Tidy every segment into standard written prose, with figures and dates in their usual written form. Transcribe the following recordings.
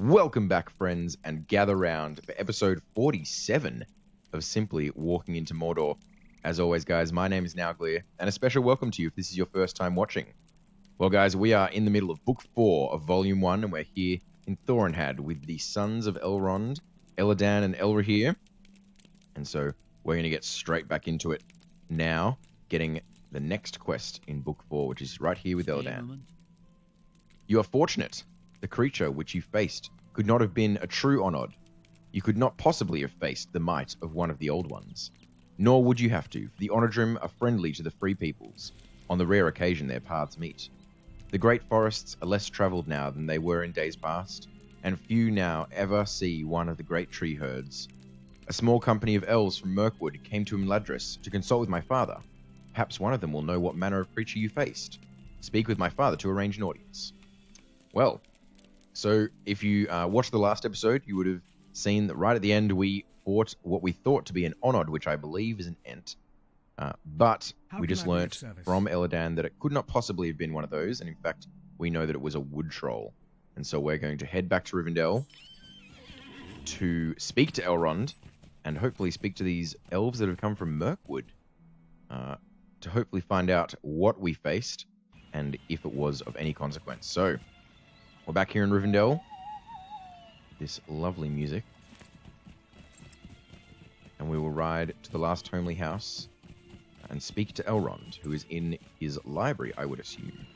Welcome back, friends, and gather round for episode 47 of Simply Walking into Mordor. As always, guys, my name is Nauglir, and a special welcome to you if this is your first time watching. Well, guys, we are in the middle of Book 4 of Volume 1, and we're here in Thorinhad with the sons of Elrond, Elladan, and Elrohir. And so we're going to get straight back into it now, getting the next quest in Book 4, which is right here with Elladan. You are fortunate. The creature which you faced could not have been a true Onod. You could not possibly have faced the might of one of the Old Ones. Nor would you have to, for the Onodrim are friendly to the Free Peoples, on the rare occasion their paths meet. The great forests are less travelled now than they were in days past, and few now ever see one of the great tree herds. A small company of elves from Mirkwood came to Imladris to consult with my father. Perhaps one of them will know what manner of creature you faced. Speak with my father to arrange an audience. Well, so if you watched the last episode, you would have seen that right at the end we fought what we thought to be an Onod, which I believe is an Ent. But we just learnt from Elladan that it could not possibly have been one of those, and in fact, we know that it was a wood troll. And so we're going to head back to Rivendell to speak to Elrond, and hopefully speak to these elves that have come from Mirkwood, to hopefully find out what we faced, and if it was of any consequence. So, we're back here in Rivendell. This lovely music. And we will ride to the last homely house and speak to Elrond, who is in his library, I would assume.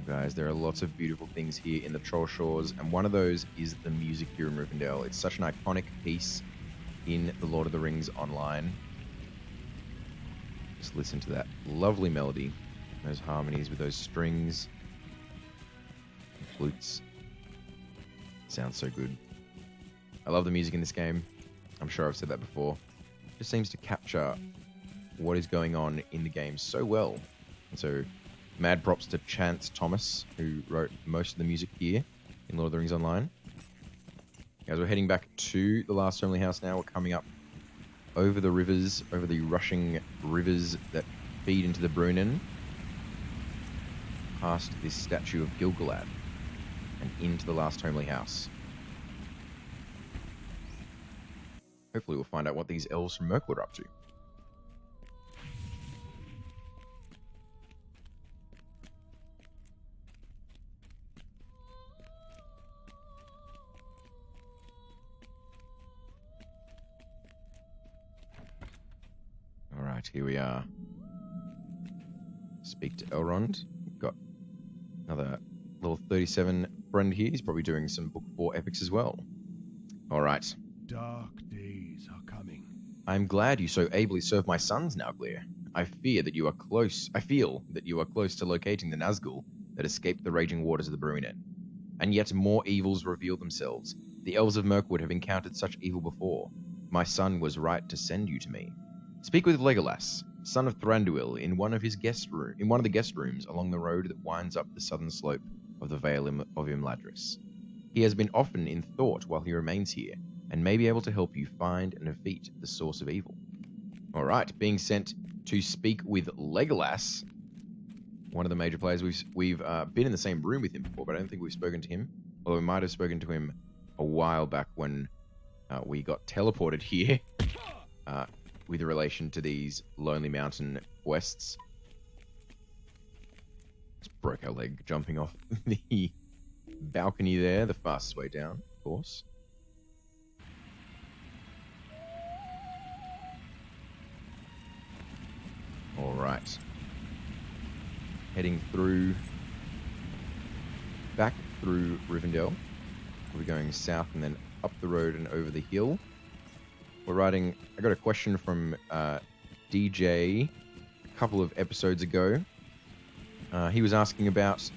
Guys, there are lots of beautiful things here in the Troll Shores, and one of those is the music here in Rivendell. It's such an iconic piece in the Lord of the Rings Online. Just listen to that lovely melody, those harmonies with those strings, and flutes. Sounds so good. I love the music in this game. I'm sure I've said that before. It just seems to capture what is going on in the game so well. And so, mad props to Chance Thomas, who wrote most of the music here in Lord of the Rings Online. Guys, we're heading back to the last homely house now. We're coming up over the rivers, over the rushing rivers that feed into the Brunnen, past this statue of Gil-galad, and into the last homely house. Hopefully we'll find out what these elves from Mirkwood are up to. Alright, here we are. Speak to Elrond. We've got another level 37 friend here. He's probably doing some Book 4 epics as well. Alright. Dark days are coming. I'm glad you so ably serve my sons, Nauglir. I feel that you are close to locating the Nazgul that escaped the raging waters of the Brunnen. And yet more evils reveal themselves. The elves of Mirkwood have encountered such evil before. My son was right to send you to me. Speak with Legolas, son of Thranduil, in one of the guest rooms along the road that winds up the southern slope of the Vale of Imladris. He has been often in thought while he remains here, and may be able to help you find and defeat the source of evil. Alright, being sent to speak with Legolas, one of the major players. We've been in the same room with him before, but I don't think we've spoken to him. Although we might have spoken to him a while back when we got teleported here. With relation to these Lonely Mountain quests. Just broke our leg jumping off the balcony there, the fastest way down, of course. Alright. Heading back through Rivendell. We're going south and then up the road and over the hill. We're riding. I got a question from DJ a couple of episodes ago. He was asking about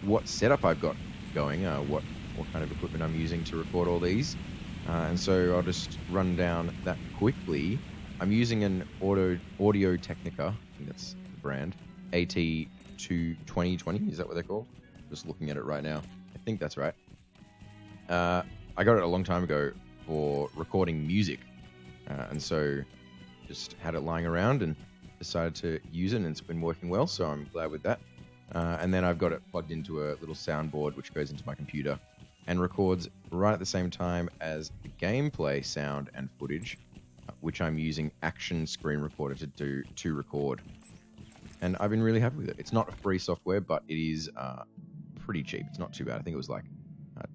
what setup I've got going, what kind of equipment I'm using to record all these. And so I'll just run down that quickly. I'm using an Audio Technica, I think that's the brand, AT2020, is that what they're called? Just looking at it right now. I think that's right. I got it a long time ago for recording music. And so just had it lying around and decided to use it, and it's been working well, so I'm glad with that. And then I've got it plugged into a little soundboard which goes into my computer and records right at the same time as the gameplay sound and footage, which I'm using Action Screen Recorder to record. And I've been really happy with it. It's not a free software, but it is pretty cheap. It's not too bad. I think it was like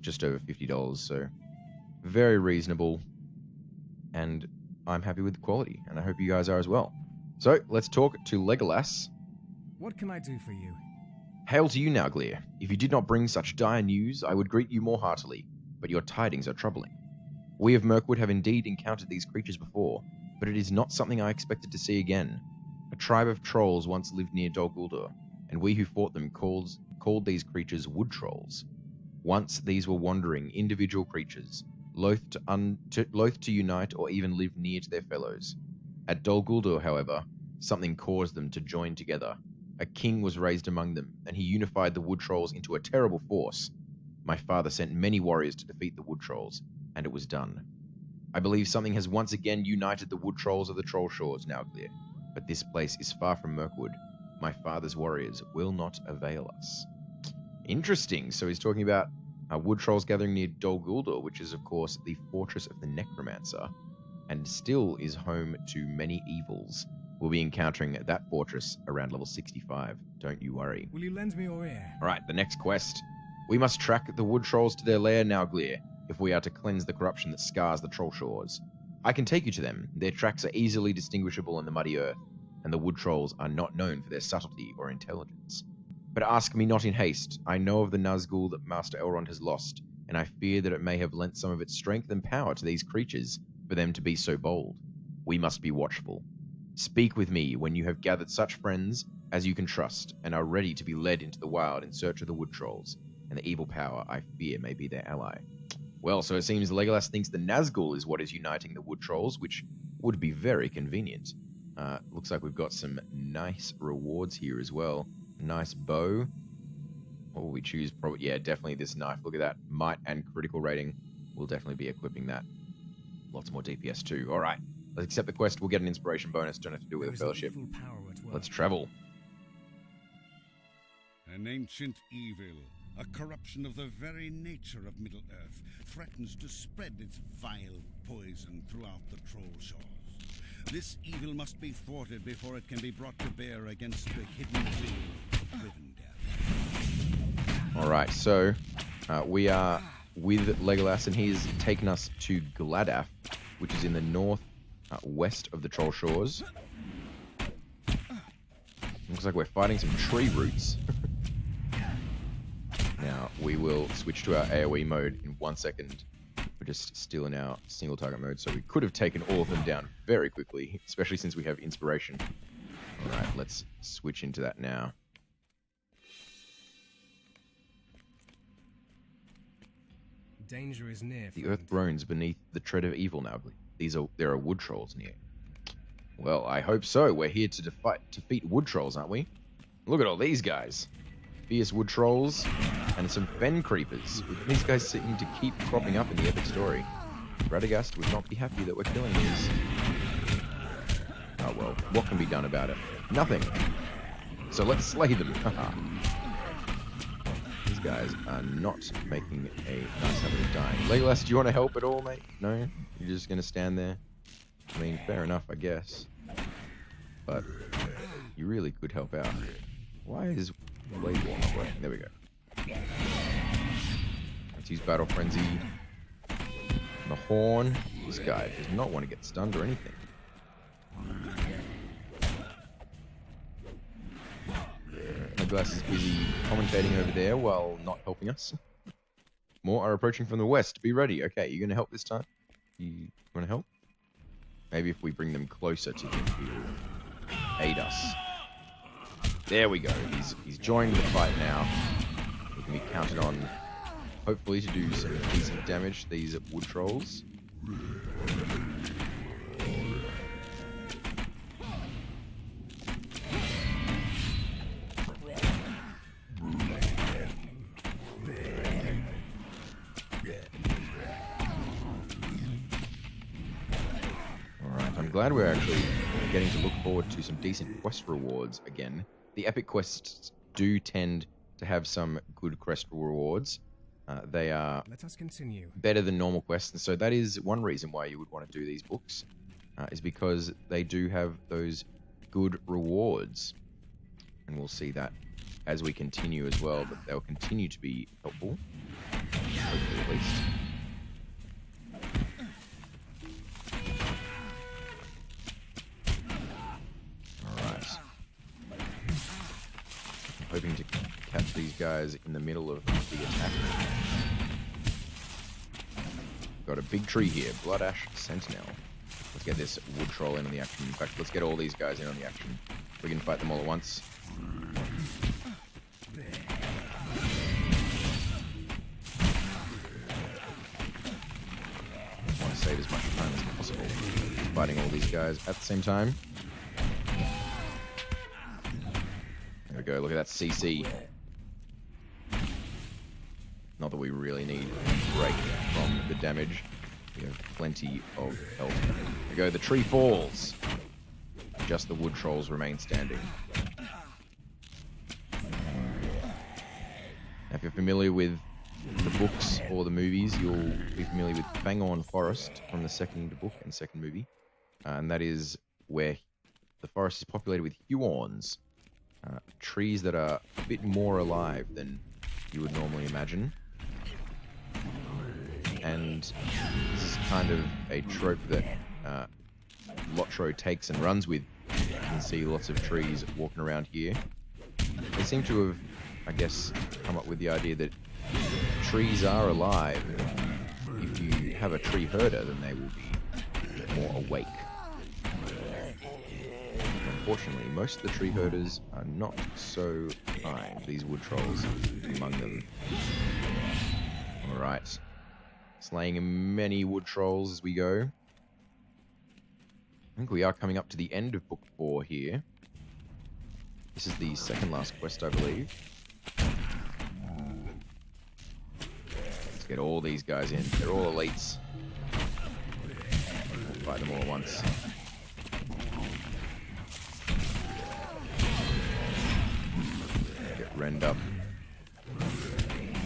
just over $50, so very reasonable. And I'm happy with the quality, and I hope you guys are as well. So let's talk to Legolas. What can I do for you? Hail to you, Nauglir. If you did not bring such dire news, I would greet you more heartily, but your tidings are troubling. We of Mirkwood have indeed encountered these creatures before, but it is not something I expected to see again. A tribe of trolls once lived near Dol Guldur, and we who fought them called these creatures wood trolls. Once these were wandering, individual creatures, loath to unite or even live near to their fellows. At Dol Guldur, however, something caused them to join together. A king was raised among them, and he unified the wood trolls into a terrible force. My father sent many warriors to defeat the wood trolls, and it was done. I believe something has once again united the wood trolls of the Troll Shores, Nauglir, but this place is far from Mirkwood. My father's warriors will not avail us. Interesting. So he's talking about wood trolls gathering near Dol Guldur, which is, of course, the fortress of the Necromancer, and still is home to many evils. We'll be encountering that fortress around level 65. Don't you worry. Will you lend me your ear? Alright, the next quest. We must track the wood trolls to their lair, Nauglir, if we are to cleanse the corruption that scars the Troll Shores. I can take you to them. Their tracks are easily distinguishable in the muddy earth, and the wood trolls are not known for their subtlety or intelligence. But ask me not in haste. I know of the Nazgul that Master Elrond has lost, and I fear that it may have lent some of its strength and power to these creatures, for them to be so bold. We must be watchful. Speak with me when you have gathered such friends as you can trust, and are ready to be led into the wild in search of the wood trolls, and the evil power I fear may be their ally. Well, so it seems Legolas thinks the Nazgul is what is uniting the wood trolls, which would be very convenient. Looks like we've got some nice rewards here as well. Nice bow. What will we choose? Probably, yeah, definitely this knife. Look at that. Might and critical rating. We'll definitely be equipping that. Lots more DPS too. Alright. Let's accept the quest. We'll get an inspiration bonus. Don't have to do it with a fellowship. Let's travel. An ancient evil, a corruption of the very nature of Middle-earth, threatens to spread its vile poison throughout the Troll Shores. This evil must be thwarted before it can be brought to bear against the hidden field of Rivendell. Alright, so we are with Legolas, and he's taken us to Gladaf, which is in the north west of the Troll Shores. Looks like we're fighting some tree roots. Now, we will switch to our AoE mode in 1 second. We're just still in our single target mode, so we could have taken all of them down very quickly, especially since we have inspiration. Alright, let's switch into that now. Danger is near. The earth groans beneath the tread of evil, Nauglir. There are wood trolls near. Well, I hope so. We're here to defeat wood trolls, aren't we? Look at all these guys. Fierce wood trolls and some fen creepers. These guys seem to keep cropping up in the epic story. Radagast would not be happy that we're killing these. Oh well, what can be done about it? Nothing. So let's slay them. These guys are not making a nice habit of dying. Legolas, do you want to help at all, mate? No? You're just going to stand there? I mean, fair enough, I guess. But you really could help out. Why is Blade Wall not working? There we go. Let's use Battle Frenzy. The Horn. This guy does not want to get stunned or anything. Legolas is busy commentating over there while not helping us. More are approaching from the west. Be ready. Okay, you're going to help this time? You want to help? Maybe if we bring them closer to him, he'll aid us. There we go. He's joined the fight now. We can be counted on, hopefully, to do some decent damage to these wood trolls. glad we're actually getting to look forward to some decent quest rewards again. The epic quests do tend to have some good quest rewards. They are Let us continue. better than normal quests, and so that is one reason why you would want to do these books, is because they do have those good rewards. And we'll see that as we continue as well, but they'll continue to be helpful, hopefully at least. Alright. Hoping to catch these guys in the middle of the attack. Got a big tree here, Blood Ash Sentinel. Let's get this wood troll in on the action. In fact, let's get all these guys in on the action. We can fight them all at once. I want to save as much time as possible fighting all these guys at the same time. There we go, look at that CC. Not that we really need a break from the damage. We have plenty of health. There we go, the tree falls. Just the wood trolls remain standing. Now, if you're familiar with the books or the movies, you'll be familiar with Fangorn Forest from the second book and second movie. And that is where the forest is populated with huorns. Trees that are a bit more alive than you would normally imagine. And this is kind of a trope that LotRO takes and runs with. You can see lots of trees walking around here. They seem to have, I guess, come up with the idea that trees are alive. If you have a tree herder, then they will be more awake. Unfortunately, most of the tree herders are not so kind. These wood trolls among them. Alright. Slaying many wood trolls as we go. I think we are coming up to the end of Book 4 here. This is the second last quest, I believe. Let's get all these guys in. They're all elites. We'll fight them all at once. Get Rend up.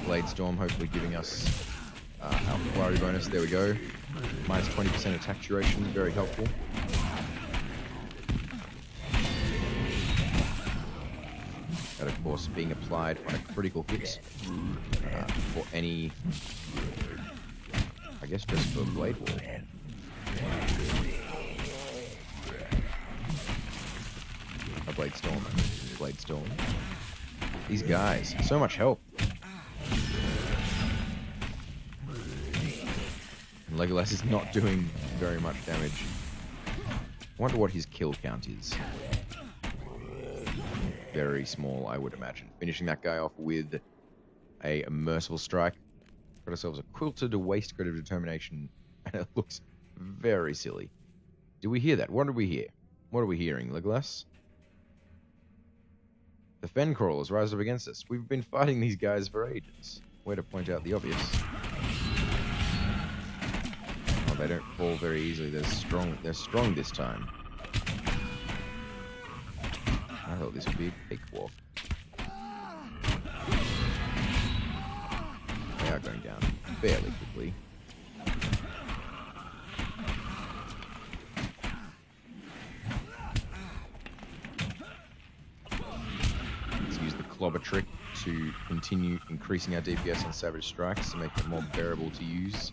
Blade Storm hopefully giving us our flurry bonus. There we go. Minus 20% attack duration. Very helpful. That, of course, being applied on a critical hit for any, I guess, just for Blade Wall. A Blade Storm. Blade Storm. These guys, so much help. And Legolas is not doing very much damage. I wonder what his kill count is. Very small, I would imagine. Finishing that guy off with a merciful strike. Got ourselves a quilted waistcoat of determination, and it looks very silly. Did we hear that? What did we hear? What are we hearing, Legolas? The fen crawlers rise up against us. We've been fighting these guys for ages. Way to point out the obvious. Oh, they don't fall very easily. They're strong. They're strong this time. I thought this would be a cakewalk. They are going down fairly quickly. Let's use the clobber trick to continue increasing our DPS on Savage Strikes to make it more bearable to use.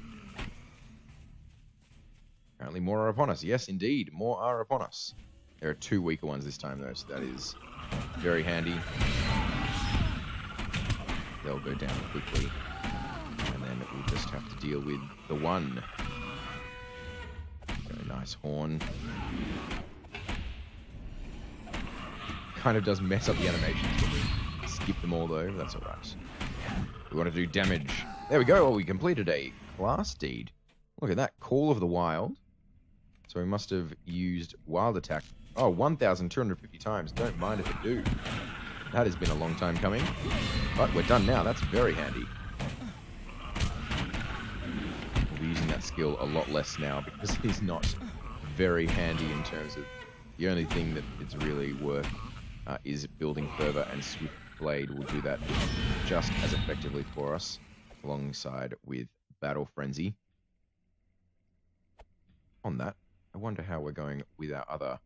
Apparently more are upon us. Yes, indeed, more are upon us. There are two weaker ones this time, though, so that is very handy. They'll go down quickly. And then we'll just have to deal with the one. Very nice horn. Kind of does mess up the animations when we skip them all, though. That's alright. We want to do damage. There we go. Oh, we completed a class deed. Look at that. Call of the Wild. So we must have used Wild Attack. Oh, 1,250 times. Don't mind if it do. That has been a long time coming. But we're done now. That's very handy. We'll be using that skill a lot less now because he's not very handy in terms of the only thing that it's really worth is building further, and Swift Blade will do that just as effectively for us, alongside with Battle Frenzy. On that, I wonder how we're going with our other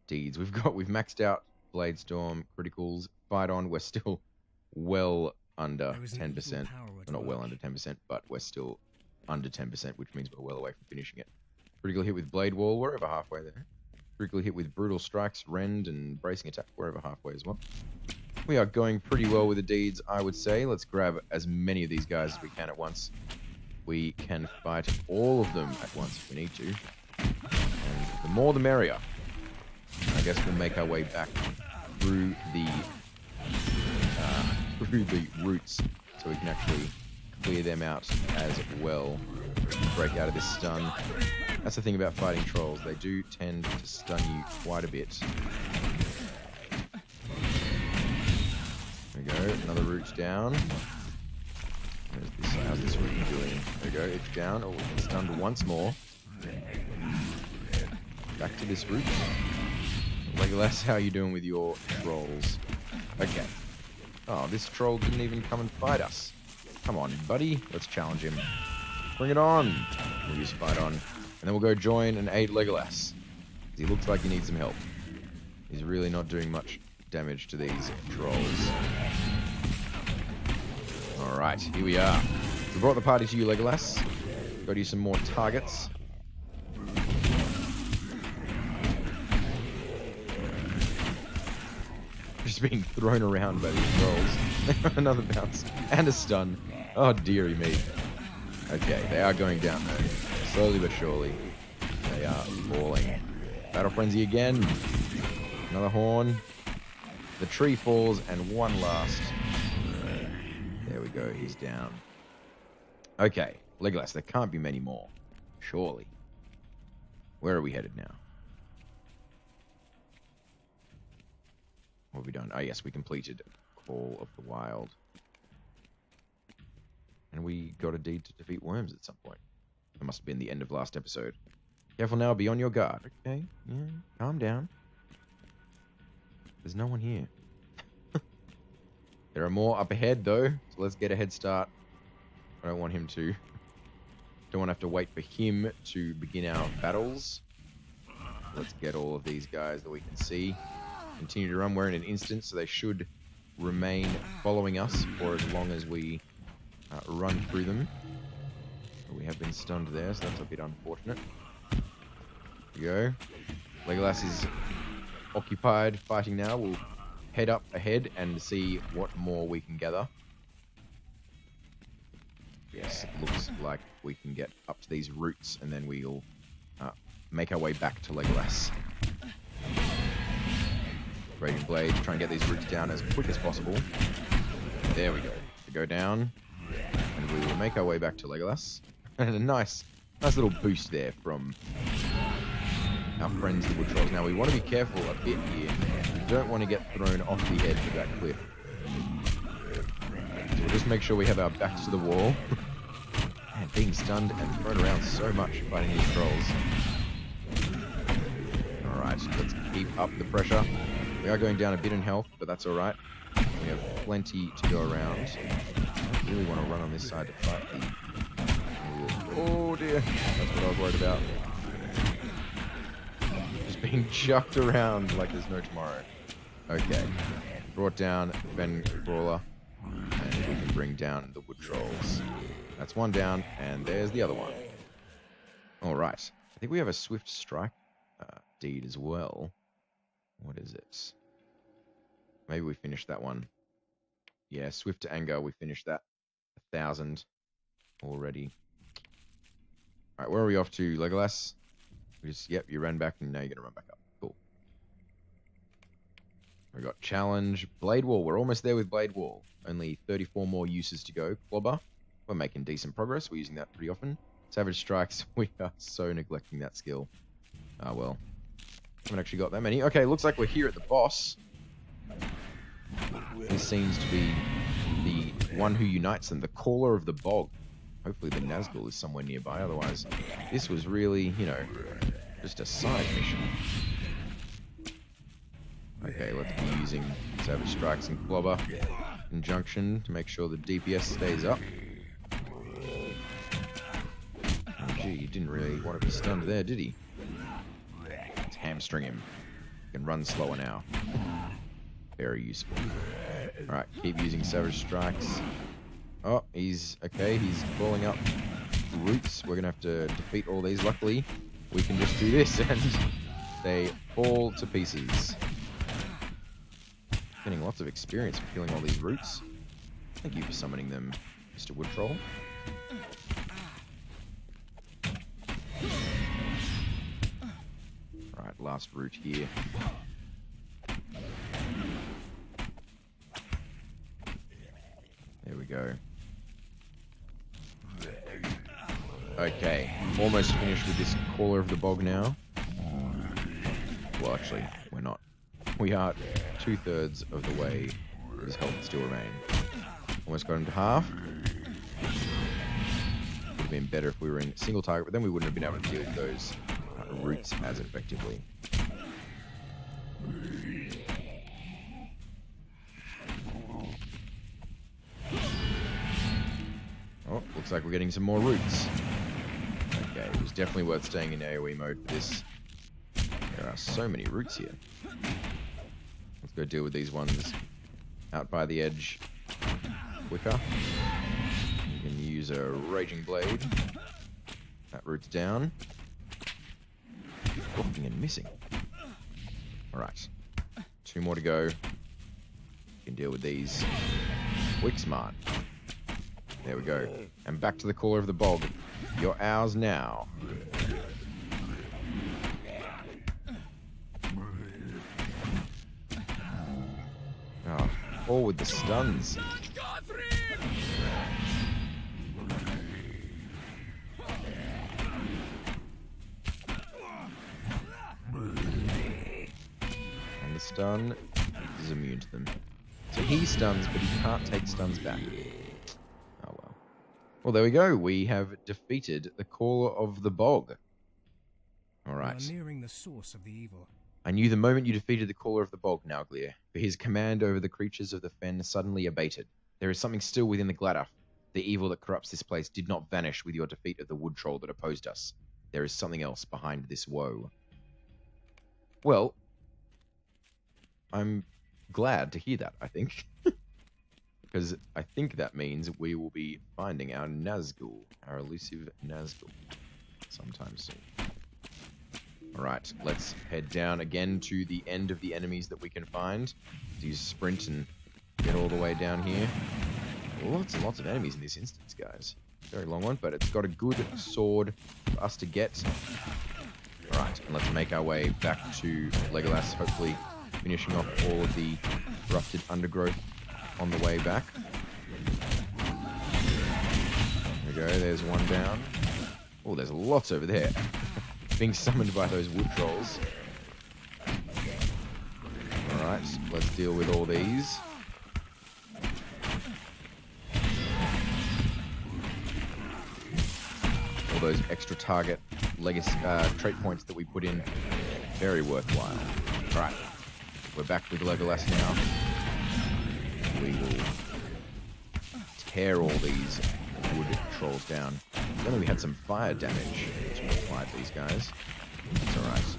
deeds. We've maxed out Blade Storm, Criticals, Fight On. We're still well under 10%. Well, not well under 10%, but we're still under 10%, which means we're well away from finishing it. Critical hit with Blade Wall, we're over halfway there. Critical hit with Brutal Strikes, Rend, and Bracing Attack, we're over halfway as well. We are going pretty well with the deeds, I would say. Let's grab as many of these guys as we can at once. We can fight all of them at once if we need to. And the more the merrier. I guess we'll make our way back through the roots so we can actually clear them out as well. Break out of this stun. That's the thing about fighting trolls. They do tend to stun you quite a bit. There we go. Another root's down. How's this root doing? There we go. It's down. Oh, it's stunned once more. Back to this root. Legolas, how are you doing with your trolls? Okay. Oh, this troll didn't even come and fight us. Come on, buddy. Let's challenge him. Bring it on. We'll use Fight On. And then we'll go join and aid Legolas. He looks like he needs some help. He's really not doing much damage to these trolls. Alright, here we are. We brought the party to you, Legolas. Got you some more targets. Just being thrown around by these trolls. Another bounce. And a stun. Oh, dearie me. Okay, they are going down though. Slowly but surely. They are falling. Battle Frenzy again. Another horn. The tree falls, and one last. There we go, he's down. Okay, Legolas, there can't be many more. Surely. Where are we headed now? What have we done? Oh yes, we completed Call of the Wild. And we got a deed to defeat worms at some point. That must have been the end of last episode. Careful now, be on your guard. Okay, yeah, calm down. There's no one here. There are more up ahead though, so let's get a head start. I don't want him to. Don't want to have to wait for him to begin our battles. Let's get all of these guys that we can see. Continue to run. We're in an instant, so they should remain following us for as long as we run through them. We have been stunned there, so that's a bit unfortunate. There we go. Legolas is occupied fighting now. We'll head up ahead and see what more we can gather. Yes, it looks like we can get up to these roots, and then we'll make our way back to Legolas. Raging Blade, try and get these roots down as quick as possible. There we go. We go down, and we will make our way back to Legolas. And a nice little boost there from our friends the wood trolls. Now we want to be careful a bit here. We don't want to get thrown off the edge of that cliff. So we'll just make sure we have our backs to the wall. And being stunned and thrown around so much fighting these trolls. Alright, let's keep up the pressure. We are going down a bit in health, but that's alright. We have plenty to go around. I don't really want to run on this side to fight the... Oh dear, that's what I was worried about. Just being chucked around like there's no tomorrow. Okay, brought down Ben Crawler, and we can bring down the wood trolls. That's one down, and there's the other one. Alright, I think we have a Swift Strike deed as well. What is it? Maybe we finished that one. Yeah, Swift to Anger, we finished that. 1,000 already. Alright, where are we off to, Legolas? Yep, you ran back and now you're going to run back up. Cool. We got Challenge. Blade Wall, we're almost there with Blade Wall. Only 34 more uses to go. Clobber, we're making decent progress. We're using that pretty often. Savage Strikes, we are so neglecting that skill. Ah, well. Haven't actually got that many. Okay, looks like we're here at the boss. This seems to be the one who unites them, the Caller of the Bog. Hopefully the Nazgul is somewhere nearby, otherwise this was really, you know, just a side mission. Okay, let's be using Savage Strikes and Clobber in conjunction to make sure the DPS stays up. Oh, gee, he didn't really want to be stunned there, did he? Let's hamstring him. He can run slower now. Very useful. Alright, keep using Savage Strikes. Oh, he's okay. He's balling up roots. We're going to have to defeat all these. Luckily, we can just do this and they fall to pieces. Getting lots of experience for killing all these roots. Thank you for summoning them, Mr. Wood Troll. Right, last root here. There we go. Okay, almost finished with this Caller of the Bog now. Well, actually, we're not. We are 2/3 of the way. His health still remain. Almost got him to half. Would have been better if we were in single target, but then we wouldn't have been able to deal with those roots as effectively. Oh, looks like we're getting some more roots. Okay, it was definitely worth staying in AoE mode for this. There are so many roots here. Let's go deal with these ones out by the edge quicker. You can use a Raging Blade. That root's down. Blocking and missing. Alright. 2 more to go. You can deal with these. Quick smart. There we go. And back to the Caller of the Bog. You're ours now. Oh, all with the stuns. And the stun is immune to them. So he stuns, but he can't take stuns back. Oh well. Well, there we go. We have defeated the Caller of the Bog. Alright. You are nearing the source of the evil. I knew the moment you defeated the Caller of the Bog, Nauglir, for his command over the creatures of the fen suddenly abated. There is something still within the Gladder. The evil that corrupts this place did not vanish with your defeat of the Wood Troll that opposed us. There is something else behind this woe. Well, I'm glad to hear that, I think. Because I think that means we will be finding our Nazgul, our elusive Nazgul, sometime soon. Alright, let's head down again to the end of the enemies that we can find. Use sprint and get all the way down here. Lots and lots of enemies in this instance, guys. Very long one, but it's got a good sword for us to get. Alright, and let's make our way back to Legolas, hopefully finishing off all of the corrupted undergrowth on the way back. There we go, there's one down. Oh, there's lots over there. Being summoned by those wood trolls. Alright, let's deal with all these. All those extra target legacy trait points that we put in. Very worthwhile. Alright, we're back with Legolas now. We will tear all these wood trolls down. If only we had some fire damage to apply to these guys. It's alright.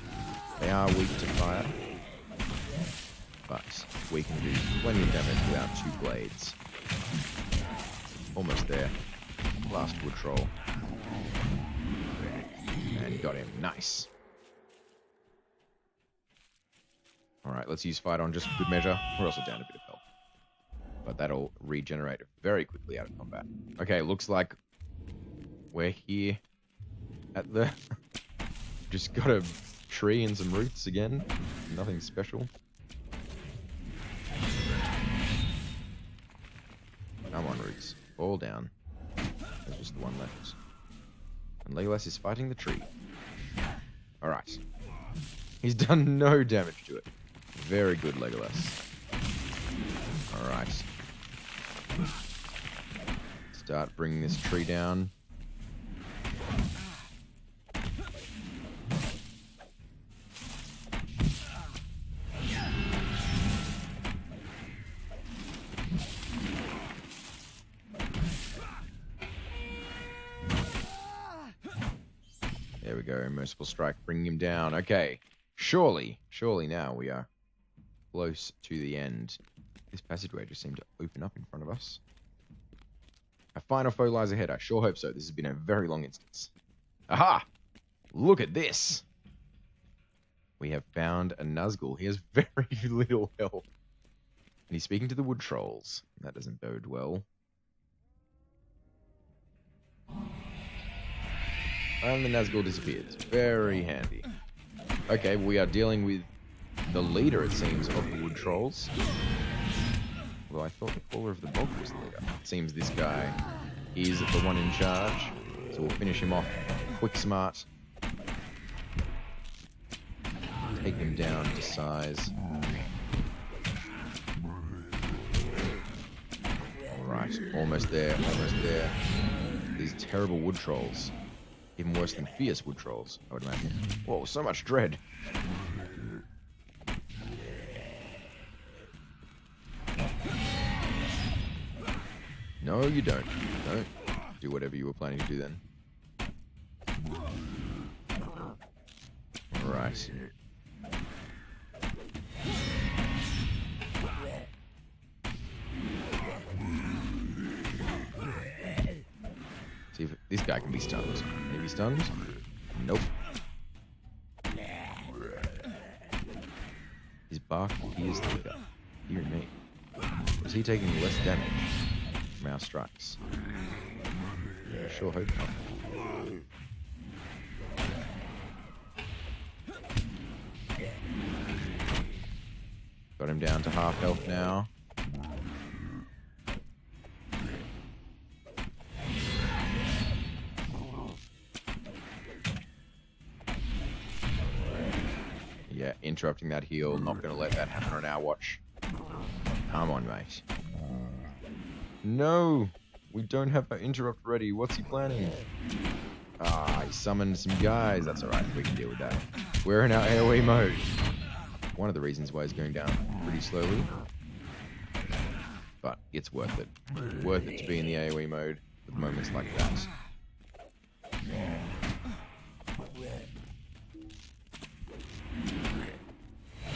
They are weak to fire, but we can do plenty of damage with our 2 blades. Almost there. Last wood troll. And got him. Nice. Alright, let's use Fight On just for good measure. We're also down a bit of health. But that'll regenerate very quickly out of combat. Okay, looks like we're here at the... Just got a tree and some roots again. Nothing special. Come on, roots. Fall down. There's just the one left. And Legolas is fighting the tree. Alright. He's done no damage to it. Very good, Legolas. Alright. Start bringing this tree down. There we go. Merciful strike, bringing him down. Okay. Surely now we are close to the end. This passageway just seemed to open up in front of us. A final foe lies ahead. I sure hope so. This has been a very long instance. Aha! Look at this! We have found a Nazgul. He has very little health. And he's speaking to the wood trolls. That doesn't bode well. And the Nazgul disappears. Very handy. Okay, we are dealing with the leader, it seems, of the wood trolls. Although I thought the caller of the bog was the leader. It seems this guy is the one in charge. So we'll finish him off quick, smart. Take him down to size. Alright, almost there, almost there. These terrible wood trolls. Even worse than fierce wood trolls, I would imagine. Whoa, so much dread. No, you don't. Don't do whatever you were planning to do then. Alright. See if this guy can be stunned. Can he be stunned? Nope. His bark appears thicker. Dear me. Is he taking less damage from our strikes? I sure hope not. Got him down to half health now. Yeah, interrupting that heal. Not going to let that happen on our watch. Come on, mate. No! We don't have our interrupt ready. What's he planning? Ah, he summoned some guys. That's alright. We can deal with that. We're in our AoE mode. One of the reasons why he's going down pretty slowly. But it's worth it. Worth it to be in the AoE mode with moments like that.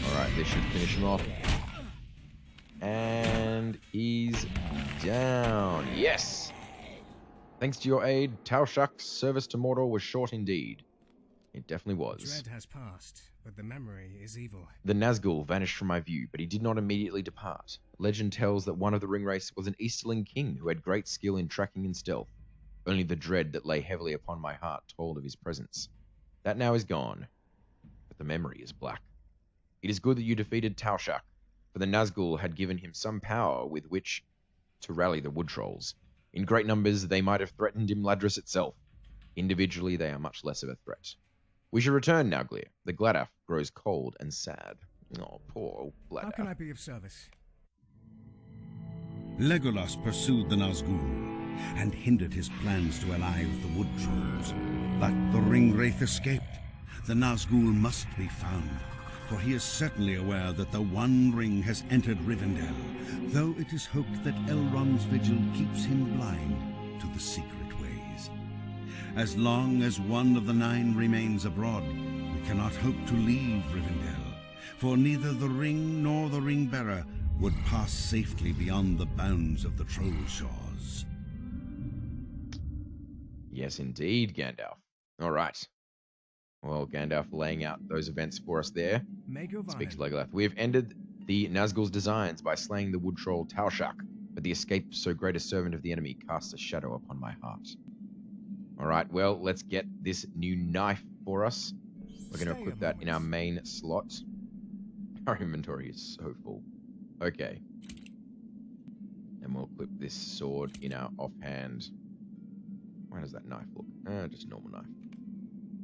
Alright, this should finish him off. And he's down. Yes! Thanks to your aid, Taoshak's service to Mordor was short indeed. It definitely was. Dread has passed, but the memory is evil. The Nazgul vanished from my view, but he did not immediately depart. Legend tells that one of the ring race was an Easterling king who had great skill in tracking and stealth. Only the dread that lay heavily upon my heart told of his presence. That now is gone, but the memory is black. It is good that you defeated Taoshak, for the Nazgul had given him some power with which to rally the wood trolls. In great numbers, they might have threatened Imladris itself. Individually, they are much less of a threat. We should return, Nauglir. The Gladaf grows cold and sad. Oh, poor old Gladaf. How can I be of service? Legolas pursued the Nazgul and hindered his plans to ally with the wood trolls. But the ringwraith escaped. The Nazgul must be found, for he is certainly aware that the One Ring has entered Rivendell, though it is hoped that Elrond's vigil keeps him blind to the secret ways. As long as one of the Nine remains abroad, we cannot hope to leave Rivendell, for neither the ring nor the ring-bearer would pass safely beyond the bounds of the Troll Shores. Yes, indeed, Gandalf. All right. Well, Gandalf laying out those events for us there. Speak to Legolas. We have ended the Nazgul's designs by slaying the wood troll Taoshak, but the escape of so great a servant of the enemy casts a shadow upon my heart. Alright, well, let's get this new knife for us. We're going to equip that in our main slot. Our inventory is so full. Okay. And we'll equip this sword in our offhand. How does that knife look? Just a normal knife.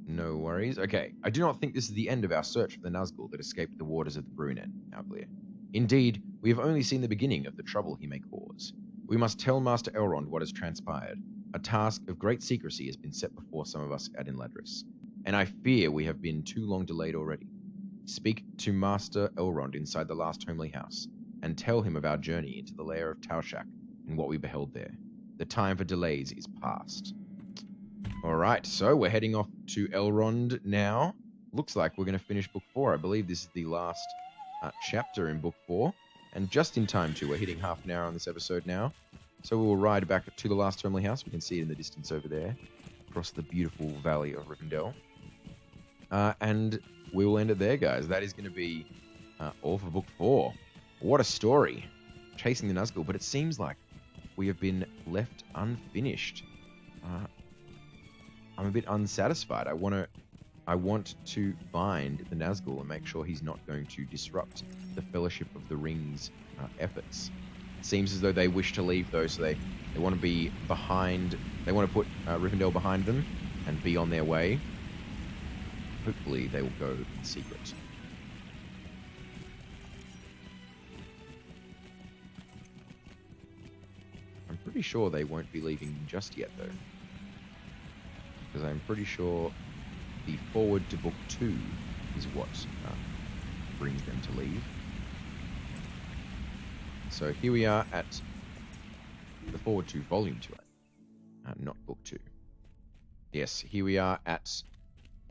No worries. Okay, I do not think this is the end of our search for the Nazgul that escaped the waters of the Brunette, Nauglir. Indeed, we have only seen the beginning of the trouble he may cause. We must tell Master Elrond what has transpired. A task of great secrecy has been set before some of us at Imladris, and I fear we have been too long delayed already. Speak to Master Elrond inside the last homely house, and tell him of our journey into the lair of Taoshak and what we beheld there. The time for delays is past. All right, so we're heading off to Elrond now. Looks like we're going to finish book 4. I believe this is the last chapter in book 4. And just in time, too. We're hitting half an hour on this episode now. So we will ride back to the last family house. We can see it in the distance over there, across the beautiful valley of Rivendell. And we will end it there, guys. That is going to be all for book 4. What a story. Chasing the Nazgul, but it seems like we have been left unfinished. I'm a bit unsatisfied. I want to find the Nazgul and make sure he's not going to disrupt the Fellowship of the Ring's efforts. It seems as though they wish to leave, though, so they want to be behind. They want to put Rivendell behind them and be on their way. Hopefully, they will go in secret. I'm pretty sure they won't be leaving just yet, though. Because I'm pretty sure the forward to book 2 is what brings them to leave. So here we are at the forward to volume 2, not book 2. Yes, here we are at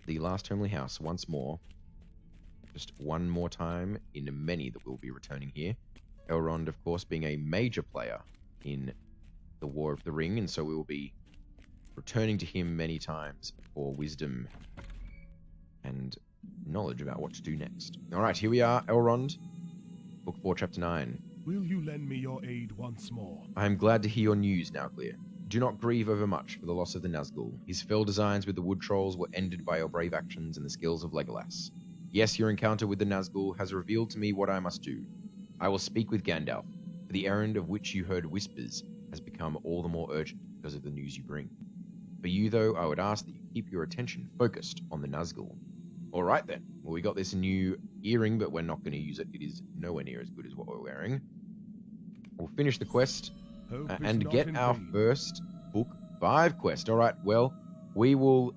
the last homely house once more. Just one more time in many that will be returning here. Elrond, of course, being a major player in the War of the Ring, and so we will be returning to him many times for wisdom and knowledge about what to do next. Alright, here we are, Elrond, Book 4, Chapter 9. Will you lend me your aid once more? I am glad to hear your news, Nauglir. Do not grieve overmuch for the loss of the Nazgul. His fell designs with the wood trolls were ended by your brave actions and the skills of Legolas. Yes, your encounter with the Nazgul has revealed to me what I must do. I will speak with Gandalf, for the errand of which you heard whispers has become all the more urgent because of the news you bring. For you, though, I would ask that you keep your attention focused on the Nazgul. Alright then, well, we got this new earring, but we're not going to use it. It is nowhere near as good as what we're wearing. We'll finish the quest and get our first Book 5 quest. Alright, well, we will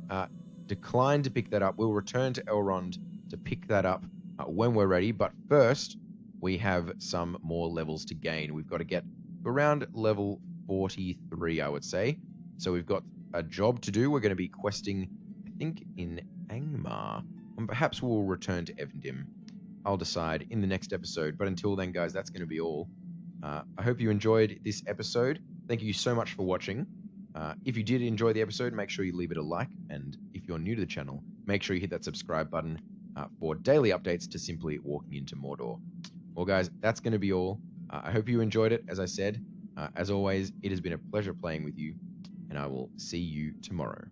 decline to pick that up. We'll return to Elrond to pick that up when we're ready, but first, we have some more levels to gain. We've got to get around level 43, I would say. So we've got a job to do. We're going to be questing, I think, in Angmar. And perhaps we'll return to Evendim. I'll decide in the next episode. But until then, guys, that's going to be all. I hope you enjoyed this episode. Thank you so much for watching. If you did enjoy the episode, make sure you leave it a like. And if you're new to the channel, make sure you hit that subscribe button for daily updates to Simply Walking into Mordor. Well, guys, that's going to be all. I hope you enjoyed it, as I said. As always, it has been a pleasure playing with you. And I will see you tomorrow.